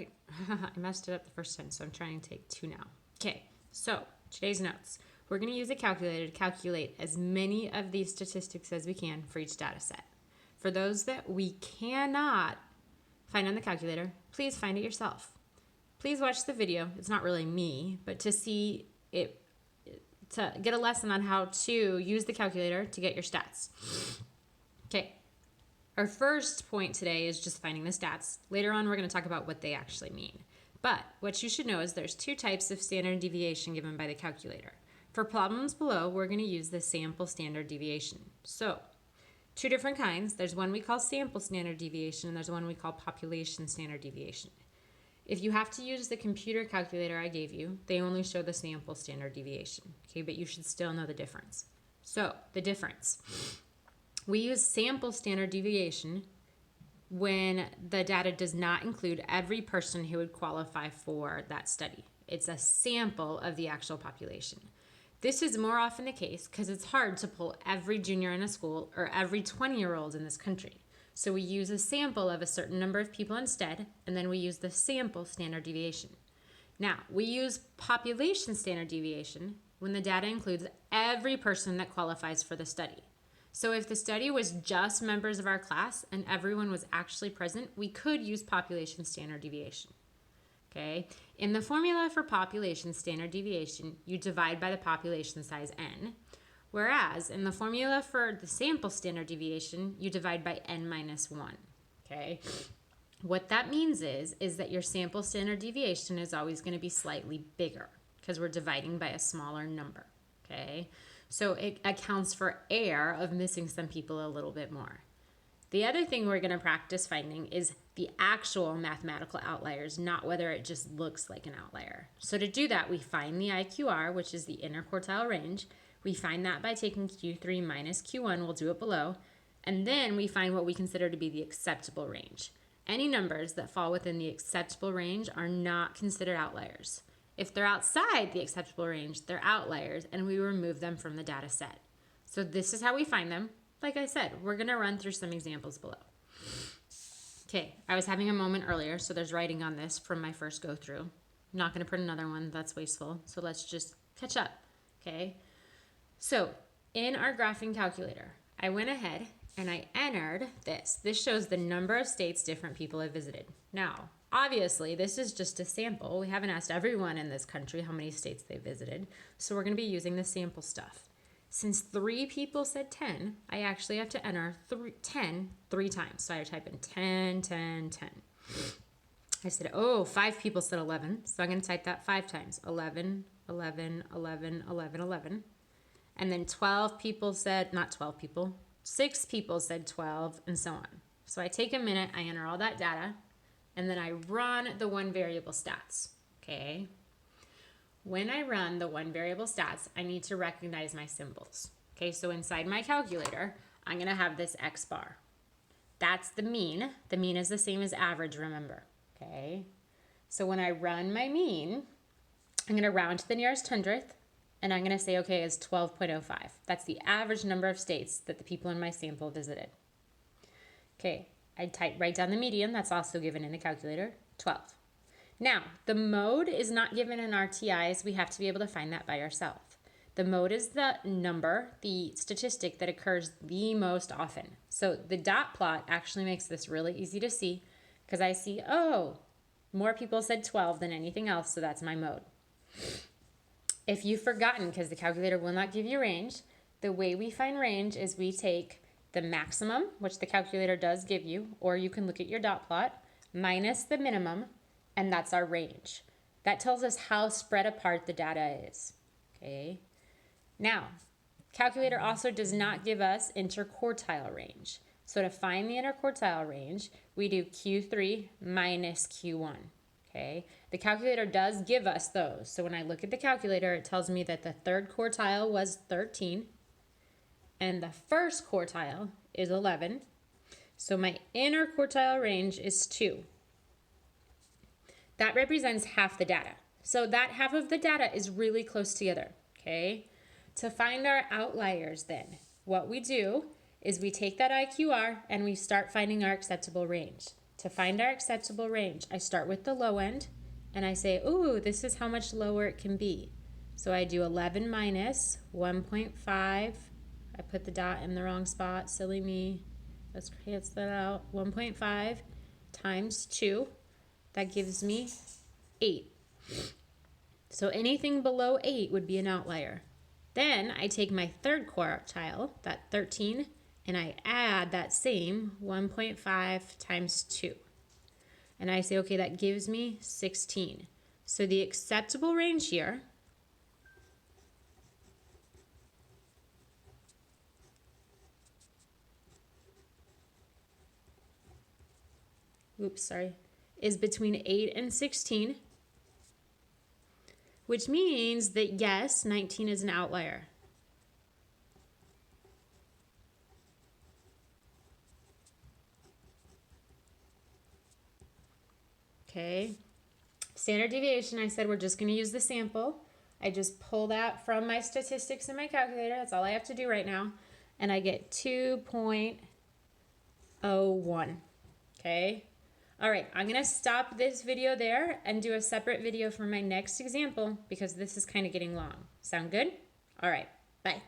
right. I messed it up the first time, so I'm trying to take 2 now. Okay, so today's notes. We're going to use a calculator to calculate as many of these statistics as we can for each data set. For those that we cannot find on the calculator, please find it yourself. Please watch the video. It's not really me, but to see it, to get a lesson on how to use the calculator to get your stats. Okay. Our first point today is just finding the stats. Later on, we're going to talk about what they actually mean. But what you should know is there's 2 types of standard deviation given by the calculator. For problems below, we're going to use the sample standard deviation. So, 2 different kinds. There's one we call sample standard deviation, and there's one we call population standard deviation. If you have to use the computer calculator I gave you, they only show the sample standard deviation. Okay, but you should still know the difference. So, the difference. We use sample standard deviation when the data does not include every person who would qualify for that study. It's a sample of the actual population. This is more often the case because it's hard to pull every junior in a school or every 20-year-old in this country. So we use a sample of a certain number of people instead, and then we use the sample standard deviation. Now, we use population standard deviation when the data includes every person that qualifies for the study. So if the study was just members of our class and everyone was actually present, we could use population standard deviation. Okay? In the formula for population standard deviation, you divide by the population size n, whereas in the formula for the sample standard deviation, you divide by n minus 1. Okay? What that means is that your sample standard deviation is always going to be slightly bigger because we're dividing by a smaller number. Okay? So it accounts for error of missing some people a little bit more. The other thing we're going to practice finding is the actual mathematical outliers, not whether it just looks like an outlier. So to do that, we find the IQR, which is the interquartile range. We find that by taking Q3 minus Q1, we'll do it below, and then we find what we consider to be the acceptable range. Any numbers that fall within the acceptable range are not considered outliers. If they're outside the acceptable range, they're outliers, and we remove them from the data set. So this is how we find them. Like I said, we're going to run through some examples below. Okay, I was having a moment earlier, so there's writing on this from my first go through. I'm not going to print another one, that's wasteful, so let's just catch up, okay? So, in our graphing calculator, I went ahead and I entered this. This shows the number of states different people have visited. Now, obviously, this is just a sample. We haven't asked everyone in this country how many states they visited, so we're going to be using the sample stuff. Since 3 people said 10, I actually have to enter 10 3 times. So I type in 10, 10, 10. I said, 5 people said 11, so I'm going to type that 5 times. 11, 11, 11, 11, 11. And then 12 people said, not 12 people, 6 people said 12, and so on. So I take a minute, I enter all that data, and then I run the one variable stats, okay? When I run the one variable stats, I need to recognize my symbols. Okay, so inside my calculator, I'm going to have this X bar. That's the mean. The mean is the same as average, remember. Okay, so when I run my mean, I'm going to round to the nearest hundredth, and I'm going to say, okay, it's 12.05. That's the average number of states that the people in my sample visited. Okay, I write down the median. That's also given in the calculator, 12. Now, the mode is not given in our TIs. We have to be able to find that by ourselves. The mode is the number, the statistic that occurs the most often. So the dot plot actually makes this really easy to see because I see, more people said 12 than anything else, so that's my mode. If you've forgotten, because the calculator will not give you range, the way we find range is we take the maximum, which the calculator does give you, or you can look at your dot plot, minus the minimum, and that's our range. That tells us how spread apart the data is, okay? Now, calculator also does not give us interquartile range. So to find the interquartile range, we do Q3 minus Q1, okay? The calculator does give us those. So when I look at the calculator, it tells me that the third quartile was 13, and the first quartile is 11. So my interquartile range is 2. That represents half the data. So that half of the data is really close together, okay? To find our outliers then, what we do is we take that IQR and we start finding our acceptable range. To find our acceptable range, I start with the low end and I say, ooh, this is how much lower it can be. So I do 11 minus 1.5. I put the dot in the wrong spot, silly me. Let's cancel that out. 1.5 times 2, that gives me 8. So anything below 8 would be an outlier. Then I take my third quartile, that 13, and I add that same 1.5 times 2. And I say, okay, that gives me 16. So the acceptable range here is between 8 and 16, which means that yes, 19 is an outlier. Okay, standard deviation, I said we're just going to use the sample. I just pull that from my statistics in my calculator. That's all I have to do right now. And I get 2.01. Okay. All right, I'm going to stop this video there and do a separate video for my next example because this is kind of getting long. Sound good? All right, bye.